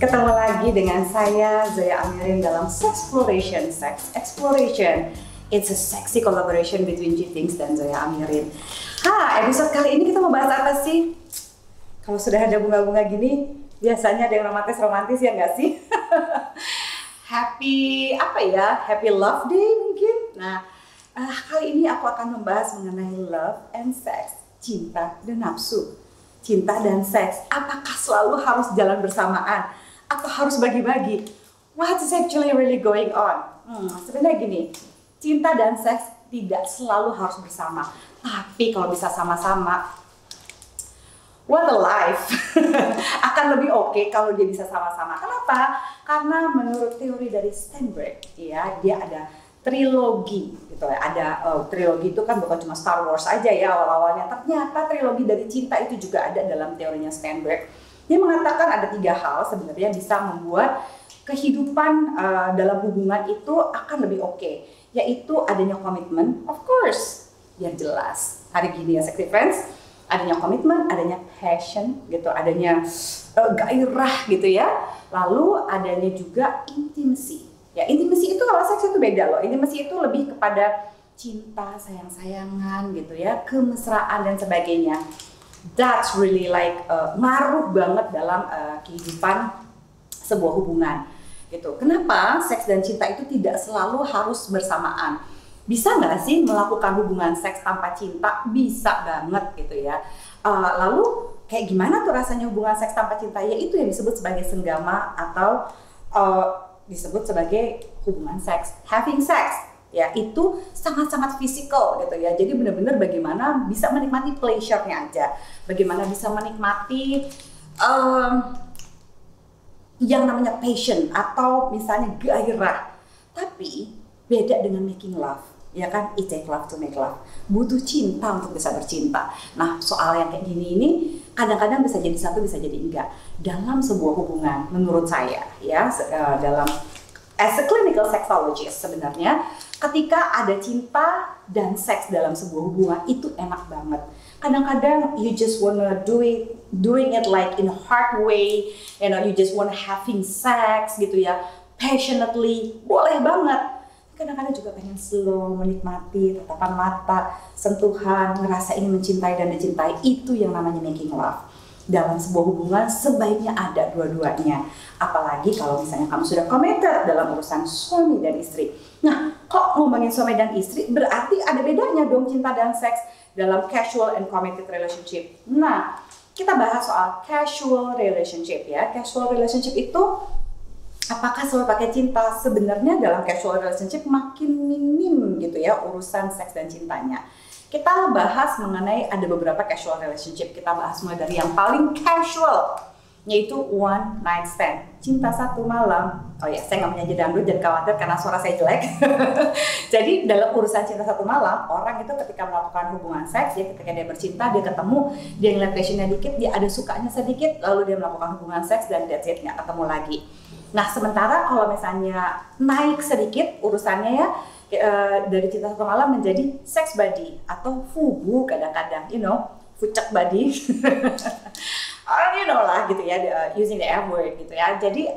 Ketemu lagi dengan saya Zoya Amirin dalam Sexploration. Sex Exploration, it's a sexy collaboration between G-Things dan Zoya Amirin. Episode kali ini kita mau bahas apa sih? Kalau sudah ada bunga-bunga gini, biasanya ada yang romantis-romantis ya nggak sih? Happy Happy Love Day mungkin. Nah, kali ini aku akan membahas mengenai love and sex, cinta dan nafsu. Cinta dan seks, apakah selalu harus jalan bersamaan atau harus bagi-bagi? What is actually really going on? Sebenarnya gini, cinta dan seks tidak selalu harus bersama, tapi kalau bisa sama-sama, what a life. Akan lebih oke kalau dia bisa sama-sama. Kenapa? Karena menurut teori dari Steinberg, ya, dia ada trilogi gitu ya. Ada trilogi itu kan bukan cuma Star Wars aja ya awal-awalnya. Ternyata trilogi dari cinta itu juga ada dalam teorinya Steinberg. Dia mengatakan ada 3 hal sebenarnya bisa membuat kehidupan dalam hubungan itu akan lebih oke. Yaitu adanya komitmen, of course, biar jelas. Hari gini ya sexy friends, adanya komitmen, adanya passion gitu, adanya gairah gitu ya. Lalu adanya juga intimacy. Ya, intimasi itu kalau seks itu beda loh. Intimasi itu lebih kepada cinta, sayang-sayangan gitu ya, kemesraan dan sebagainya. That's really like ngaruh banget dalam kehidupan sebuah hubungan gitu. Kenapa seks dan cinta itu tidak selalu harus bersamaan? Bisa nggak sih melakukan hubungan seks tanpa cinta? Bisa banget gitu ya. Lalu kayak gimana tuh rasanya hubungan seks tanpa cinta? Ya itu yang disebut sebagai senggama atau disebut sebagai hubungan seks, having sex, ya itu sangat-sangat fisikal gitu ya. Jadi benar-benar bagaimana bisa menikmati pleasure-nya aja, bagaimana bisa menikmati yang namanya passion atau misalnya gairah. Tapi beda dengan making love, ya kan? It take love to make love. Butuh cinta untuk bisa bercinta. Nah, soal yang kayak gini ini kadang-kadang bisa jadi satu, bisa jadi enggak. Dalam sebuah hubungan, menurut saya, ya, dalam as a clinical sexologist sebenarnya, ketika ada cinta dan seks dalam sebuah hubungan itu enak banget. Kadang-kadang you just wanna doing it like in a hard way, you know, you just wanna having sex gitu ya, passionately, boleh banget. Kadang-kadang juga pengen slow, menikmati tatapan mata, sentuhan, ngerasa ini mencintai dan dicintai. Itu yang namanya making love. Dalam sebuah hubungan sebaiknya ada dua-duanya. Apalagi kalau misalnya kamu sudah committed dalam urusan suami dan istri. Nah, kok ngomongin suami dan istri berarti ada bedanya dong cinta dan seks dalam casual and committed relationship. Nah, kita bahas soal casual relationship ya. Casual relationship itu apakah selalu pakai cinta? Sebenarnya dalam casual relationship makin minim gitu ya urusan seks dan cintanya. Kita bahas mengenai ada beberapa casual relationship. Kita bahas mulai dari yang paling casual, yaitu one night stand, cinta satu malam. Oh ya, saya nggak menyanyi dangdut, jangan khawatir karena suara saya jelek. Jadi dalam urusan cinta satu malam, orang itu ketika melakukan hubungan seks, ya ketika dia bercinta, dia ketemu, dia ngeliat passionnya dikit, dia ada sukanya sedikit, lalu dia melakukan hubungan seks dan that's it, nggak ketemu lagi. Nah, sementara kalau misalnya naik sedikit urusannya ya, dari cinta satu malam menjadi sex buddy atau fubu kadang-kadang, you know, fucek buddy. You know lah gitu ya, using the F word gitu ya. Jadi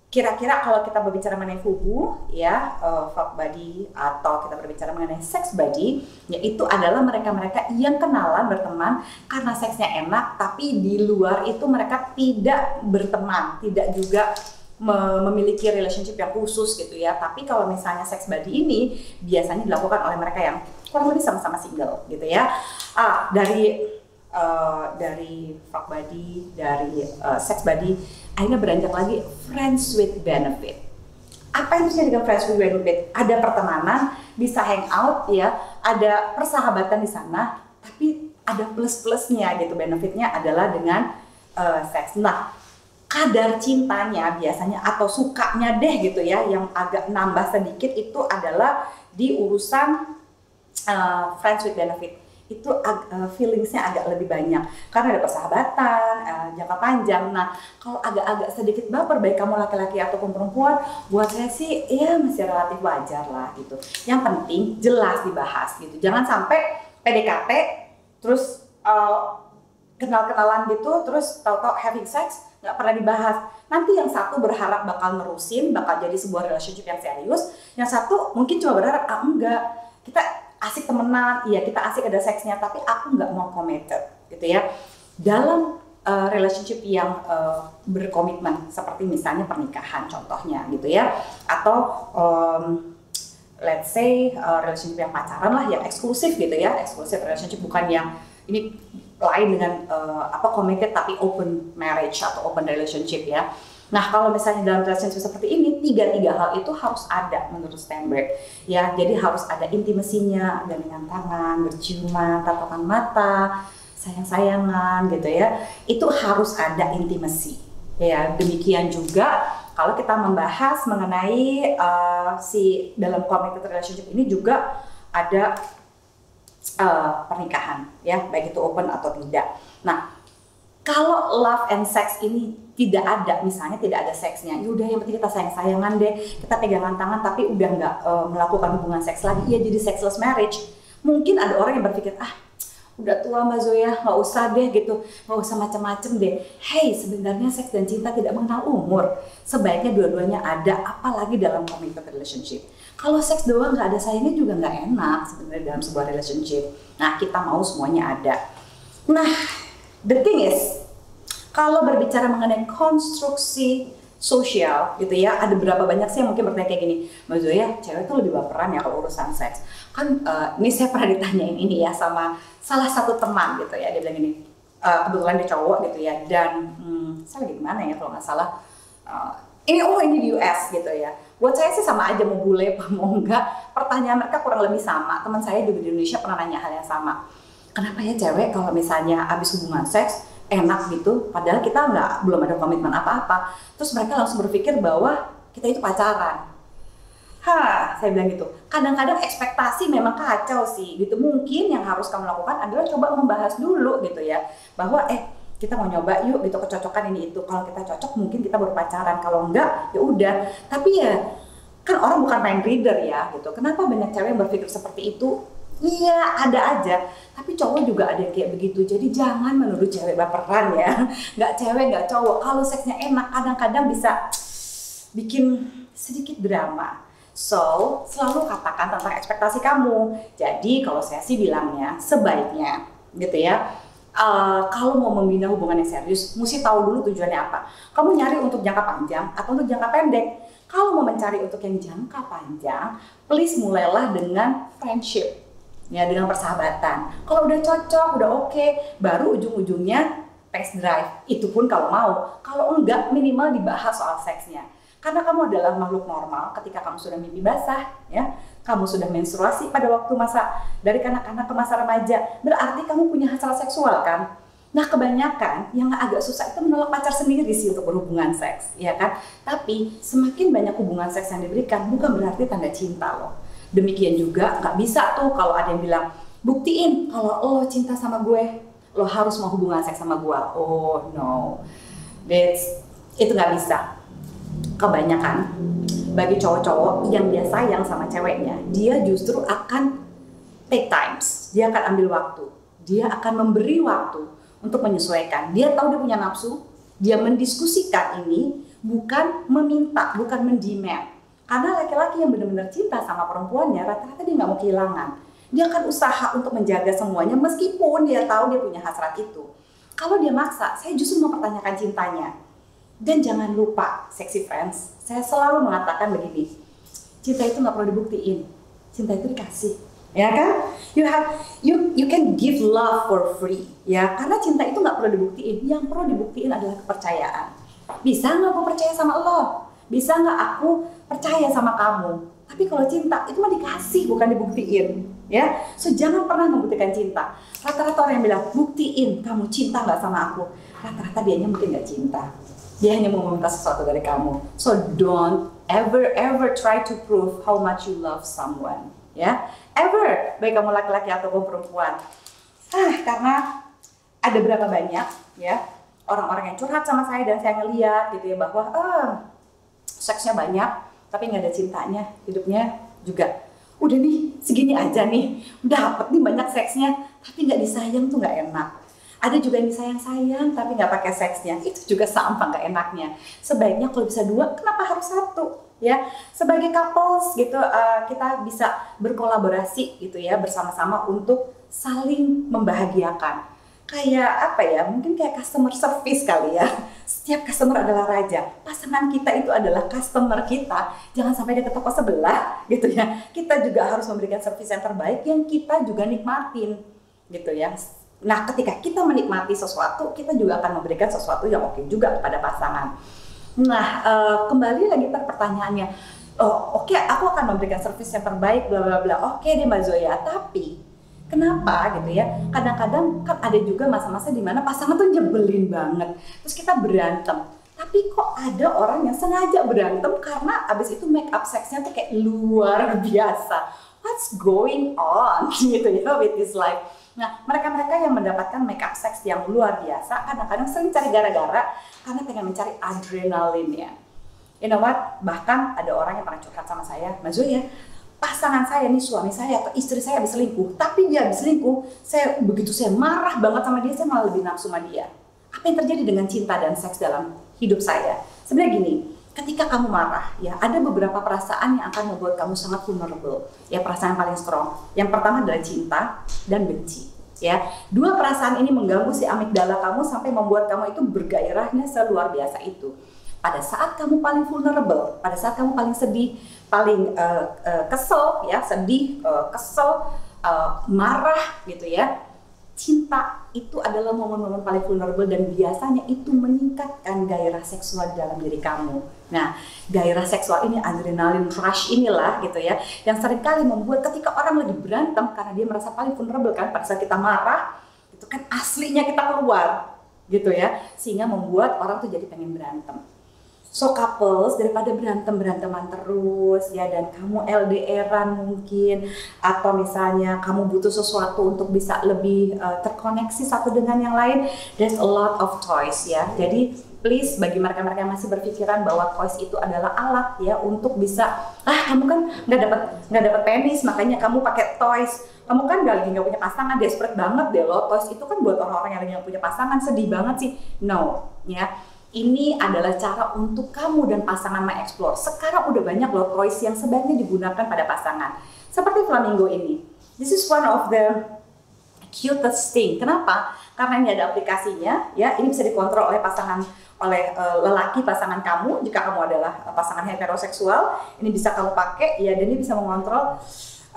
kira-kira kalau kita berbicara mengenai fubu ya, fuck buddy, atau kita berbicara mengenai sex buddy, yaitu adalah mereka-mereka yang kenalan berteman karena seksnya enak, tapi di luar itu mereka tidak berteman, tidak juga memiliki relationship yang khusus gitu ya. Tapi kalau misalnya sex buddy ini biasanya dilakukan oleh mereka yang kurang lebih sama-sama single gitu ya. Dari fuck buddy, dari sex buddy, akhirnya beranjak lagi friends with benefit. Apa yang maksudnya dengan friends with benefit? Ada pertemanan, bisa hangout ya, ada persahabatan di sana, tapi ada plus-plusnya gitu. Benefitnya adalah dengan seks. Nah, kadar cintanya biasanya atau sukanya deh gitu ya, yang agak nambah sedikit itu adalah di urusan friends with benefit. Itu feelingsnya agak lebih banyak karena ada persahabatan jangka panjang. Nah, kalau agak-agak sedikit baper, baik kamu laki-laki ataupun perempuan, buat saya sih ya masih relatif wajar lah gitu. Yang penting jelas dibahas gitu, jangan sampai PDKT terus kenal-kenalan gitu, terus tahu-tahu having sex, nggak pernah dibahas. Nanti yang satu berharap bakal nerusin, bakal jadi sebuah relationship yang serius, yang satu mungkin cuma berharap, enggak, kita asik temenan, iya kita asik ada seksnya, tapi aku nggak mau committed, gitu ya. Dalam relationship yang berkomitmen, seperti misalnya pernikahan contohnya, gitu ya, atau let's say relationship yang pacaran lah, yang eksklusif gitu ya, eksklusif relationship, bukan yang ini lain dengan committed tapi open marriage atau open relationship ya. Nah kalau misalnya dalam relationship seperti ini, tiga hal itu harus ada menurut Steinberg ya. Jadi harus ada intimasinya, ada dengan tangan, berciuman, tatapan mata, sayang-sayangan gitu ya. Itu harus ada intimasi ya. Demikian juga kalau kita membahas mengenai si dalam committed relationship ini juga ada pernikahan ya, baik itu open atau tidak. Nah, kalau love and sex ini tidak ada, misalnya tidak ada seksnya, ya udah yang penting kita sayang-sayangan deh, kita pegangan tangan tapi udah nggak melakukan hubungan seks lagi, ya jadi sexless marriage. Mungkin ada orang yang berpikir, udah tua Mbak Zoya, nggak usah deh gitu, nggak usah macam-macam deh. Hey, sebenarnya seks dan cinta tidak mengenal umur. Sebaiknya dua-duanya ada, apalagi dalam committed relationship. Kalau seks doang nggak ada sayangnya juga nggak enak sebenarnya dalam sebuah relationship. Nah, kita mau semuanya ada. Nah, the thing is, kalau berbicara mengenai konstruksi sosial gitu ya, ada berapa banyak sih yang mungkin bertanya kayak gini, Mbak Zoya, cewek tuh lebih baperan ya kalau urusan seks. Kan ini saya pernah ditanyain ini ya sama salah satu teman gitu ya, dia bilang gini, kebetulan dia cowok gitu ya, dan saya lagi di mana ya kalau nggak salah, ini di US gitu ya. Buat saya sih sama aja mau bule apa mau enggak, pertanyaan mereka kurang lebih sama. Teman saya juga di Indonesia pernah nanya hal yang sama. Kenapa ya cewek kalau misalnya habis hubungan seks enak gitu, padahal kita belum ada komitmen apa-apa. Terus mereka langsung berpikir bahwa kita itu pacaran. Saya bilang gitu. Kadang-kadang ekspektasi memang kacau sih gitu. Mungkin yang harus kamu lakukan adalah coba membahas dulu gitu ya, bahwa kita mau nyoba yuk gitu, kecocokan ini itu. Kalau kita cocok mungkin kita berpacaran, kalau enggak ya udah. Tapi ya kan orang bukan mind reader ya gitu. Kenapa banyak cewek yang berpikir seperti itu? Iya ada aja, tapi cowok juga ada yang kayak begitu. Jadi jangan menuduh cewek baperan ya. Nggak cewek nggak cowok. Kalau seksnya enak kadang-kadang bisa bikin sedikit drama. So selalu katakan tentang ekspektasi kamu. Jadi kalau saya sih bilangnya sebaiknya gitu ya. Kalau mau membina hubungan yang serius, mesti tahu dulu tujuannya apa. Kamu nyari untuk jangka panjang atau untuk jangka pendek? Kalau mau mencari untuk yang jangka panjang, please mulailah dengan friendship, ya dengan persahabatan. Kalau udah cocok, udah oke, baru ujung-ujungnya test drive. Itu pun kalau mau. Kalau enggak, minimal dibahas soal seksnya. Karena kamu adalah makhluk normal ketika kamu sudah mimpi basah, ya. Kamu sudah menstruasi pada waktu masa dari kanak-kanak ke masa remaja, berarti kamu punya hasrat seksual kan? Nah kebanyakan yang agak susah itu menolak pacar sendiri sih untuk berhubungan seks, ya kan? Tapi semakin banyak hubungan seks yang diberikan bukan berarti tanda cinta loh. Demikian juga nggak bisa tuh kalau ada yang bilang, buktiin kalau lo cinta sama gue, lo harus mau hubungan seks sama gue. Oh no, itu nggak bisa. Kebanyakan bagi cowok-cowok yang dia sayang sama ceweknya, dia justru akan take times, dia akan ambil waktu, dia akan memberi waktu untuk menyesuaikan. Dia tahu dia punya nafsu, dia mendiskusikan ini, bukan meminta, bukan mendemand. Karena laki-laki yang benar-benar cinta sama perempuannya, rata-rata dia nggak mau kehilangan. Dia akan usaha untuk menjaga semuanya meskipun dia tahu dia punya hasrat itu. Kalau dia maksa, saya justru mempertanyakan cintanya. Dan jangan lupa, sexy friends, saya selalu mengatakan begini, cinta itu nggak perlu dibuktiin, cinta itu dikasih, ya kan? You can give love for free, ya, karena cinta itu nggak perlu dibuktiin. Yang perlu dibuktiin adalah kepercayaan. Bisa nggak aku percaya sama lo? Bisa nggak aku percaya sama kamu? Tapi kalau cinta itu mah dikasih, bukan dibuktiin, ya. So jangan pernah membuktikan cinta. Rata-rata orang yang bilang buktiin kamu cinta nggak sama aku, rata-rata dianya mungkin nggak cinta. Dia hanya mau meminta sesuatu dari kamu. So don't ever try to prove how much you love someone, ya. Ever, baik kamu laki-laki ataupun perempuan. Karena ada berapa banyak ya orang-orang yang curhat sama saya dan saya ngeliat gitu ya bahwa seksnya banyak tapi nggak ada cintanya, hidupnya juga udah nih segini aja nih, dapet nih banyak seksnya tapi nggak disayang tuh nggak enak. Ada juga yang disayang-sayang tapi nggak pakai seksnya, itu juga sama nggak enaknya. Sebaiknya kalau bisa 2, kenapa harus 1? Ya, sebagai couples gitu kita bisa berkolaborasi gitu ya bersama-sama untuk saling membahagiakan. Kayak apa ya? Mungkin kayak customer service kali ya. Setiap customer adalah raja. Pasangan kita itu adalah customer kita. Jangan sampai dia ke toko sebelah gitu ya. Kita juga harus memberikan service yang terbaik yang kita juga nikmatin gitu ya. Nah, ketika kita menikmati sesuatu, kita juga akan memberikan sesuatu yang oke juga kepada pasangan. Nah, kembali lagi ke pertanyaannya. Oke, aku akan memberikan service yang terbaik, bla bla bla. Oke deh Mbak Zoya, tapi kenapa gitu ya? Kadang-kadang kan ada juga masa-masa di mana pasangan tuh nyebelin banget. Terus kita berantem. Tapi kok ada orang yang sengaja berantem karena abis itu make up seksnya tuh kayak luar biasa. What's going on gitu ya with this life? Nah, mereka-mereka yang mendapatkan make up seks yang luar biasa kadang-kadang sering cari gara-gara karena pengen mencari adrenalinnya. You know what? Bahkan ada orang yang pernah curhat sama saya, Mbak Zoya, pasangan saya nih, suami saya atau istri saya habis selingkuh, tapi dia habis selingkuh, begitu saya marah banget sama dia, saya malah lebih nafsu sama dia. Apa yang terjadi dengan cinta dan seks dalam hidup saya? Sebenarnya gini, ketika kamu marah, ya ada beberapa perasaan yang akan membuat kamu sangat vulnerable. Ya, perasaan yang paling strong. Yang pertama adalah cinta dan benci. Ya, 2 perasaan ini mengganggu si amigdala kamu sampai membuat kamu itu bergairahnya seluar biasa itu. Pada saat kamu paling vulnerable, pada saat kamu paling sedih, paling kesel, ya sedih, kesel, marah gitu ya. Cinta itu adalah momen-momen paling vulnerable dan biasanya itu meningkatkan gairah seksual di dalam diri kamu. Nah, gairah seksual ini, adrenalin rush inilah gitu ya, yang seringkali membuat ketika orang lagi berantem karena dia merasa paling vulnerable kan, pada saat kita marah, itu kan aslinya kita keluar gitu ya, sehingga membuat orang tuh jadi pengen berantem. So couples, daripada berantem-beranteman terus ya, dan kamu LDR-an mungkin, atau misalnya kamu butuh sesuatu untuk bisa lebih terkoneksi satu dengan yang lain, there's a lot of toys ya. Jadi please, bagi mereka-mereka yang masih berpikiran bahwa toys itu adalah alat ya untuk bisa, kamu kan nggak dapat penis makanya kamu pakai toys, kamu kan lagi nggak punya pasangan, desperate banget deh lo, toys itu kan buat orang-orang yang lagi nggak punya pasangan, sedih banget sih. No ya, ini adalah cara untuk kamu dan pasangan mengeksplor. Sekarang udah banyak loh toys yang sebaiknya digunakan pada pasangan. Seperti flamingo ini. This is one of the cutest thing. Kenapa? Karena ini ada aplikasinya, ya. Ini bisa dikontrol oleh lelaki pasangan kamu. Jika kamu adalah pasangan heteroseksual, ini bisa kamu pakai, ya. Dan ini bisa mengontrol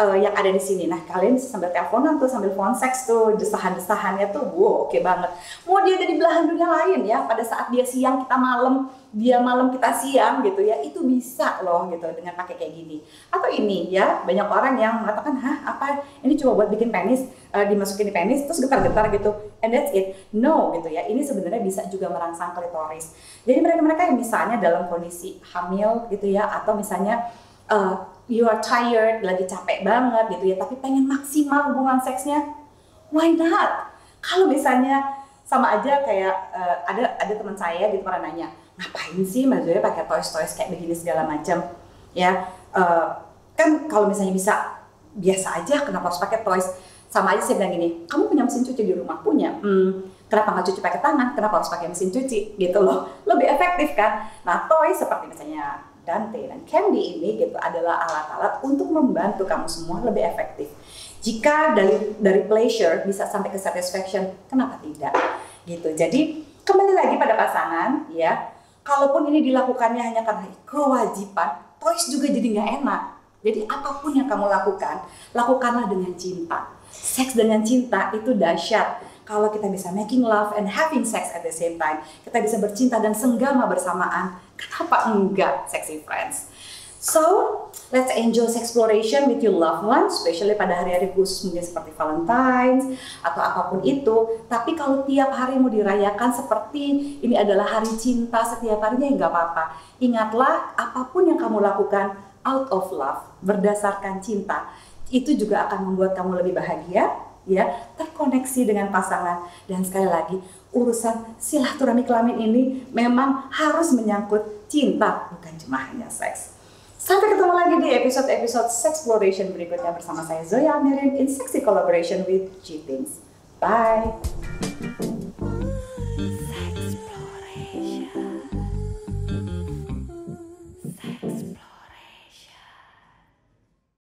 yang ada di sini. Nah, kalian bisa sambil teleponan tuh, sambil phone sex tuh, desahan-desahannya tuh, wow, oke banget. Mau dia ada di belahan dunia lain ya, pada saat dia siang kita malam, dia malam kita siang gitu ya, itu bisa loh gitu dengan pakai kayak gini. Atau ini ya, banyak orang yang mengatakan, apa ini cuma buat bikin penis, dimasukin di penis terus getar-getar gitu, and that's it. No gitu ya, ini sebenarnya bisa juga merangsang klitoris. Jadi mereka-mereka yang misalnya dalam kondisi hamil gitu ya, atau misalnya you are tired, lagi capek banget gitu ya, tapi pengen maksimal hubungan seksnya, why not? Kalau misalnya sama aja kayak ada teman saya gitu pernah nanya, ngapain sih Mbak Zoya pakai toys kayak begini segala macam, ya kan kalau misalnya bisa biasa aja, kenapa harus pakai toys? Sama aja saya bilang gini, kamu punya mesin cuci di rumah? Punya. Kenapa nggak cuci pakai tangan? Kenapa harus pakai mesin cuci? Gitu loh, lebih efektif kan? Nah, toys seperti misalnya Dante dan Candy ini gitu adalah alat-alat untuk membantu kamu semua lebih efektif. Jika dari pleasure bisa sampai ke satisfaction, kenapa tidak? Gitu. Jadi kembali lagi pada pasangan ya. Kalaupun ini dilakukannya hanya karena kewajiban, toys juga jadi nggak enak. Jadi apapun yang kamu lakukan, lakukanlah dengan cinta. Seks dengan cinta itu dahsyat. Kalau kita bisa making love and having sex at the same time, kita bisa bercinta dan senggama bersamaan, kenapa enggak, sexy friends? So, let's enjoy exploration with your loved ones, especially pada hari-hari khusus mungkin seperti Valentine's atau apapun itu. Tapi kalau tiap hari mau dirayakan seperti ini adalah hari cinta setiap harinya, ya nggak apa-apa. Ingatlah, apapun yang kamu lakukan out of love, berdasarkan cinta, itu juga akan membuat kamu lebih bahagia, ya, terkoneksi dengan pasangan. Dan sekali lagi, urusan silaturahmi kelamin ini memang harus menyangkut cinta, bukan cuma hanya seks. Sampai ketemu lagi di episode-episode Sexploration berikutnya bersama saya Zoya Amirin in Sexy Collaboration with G-Things. Bye! Yeah.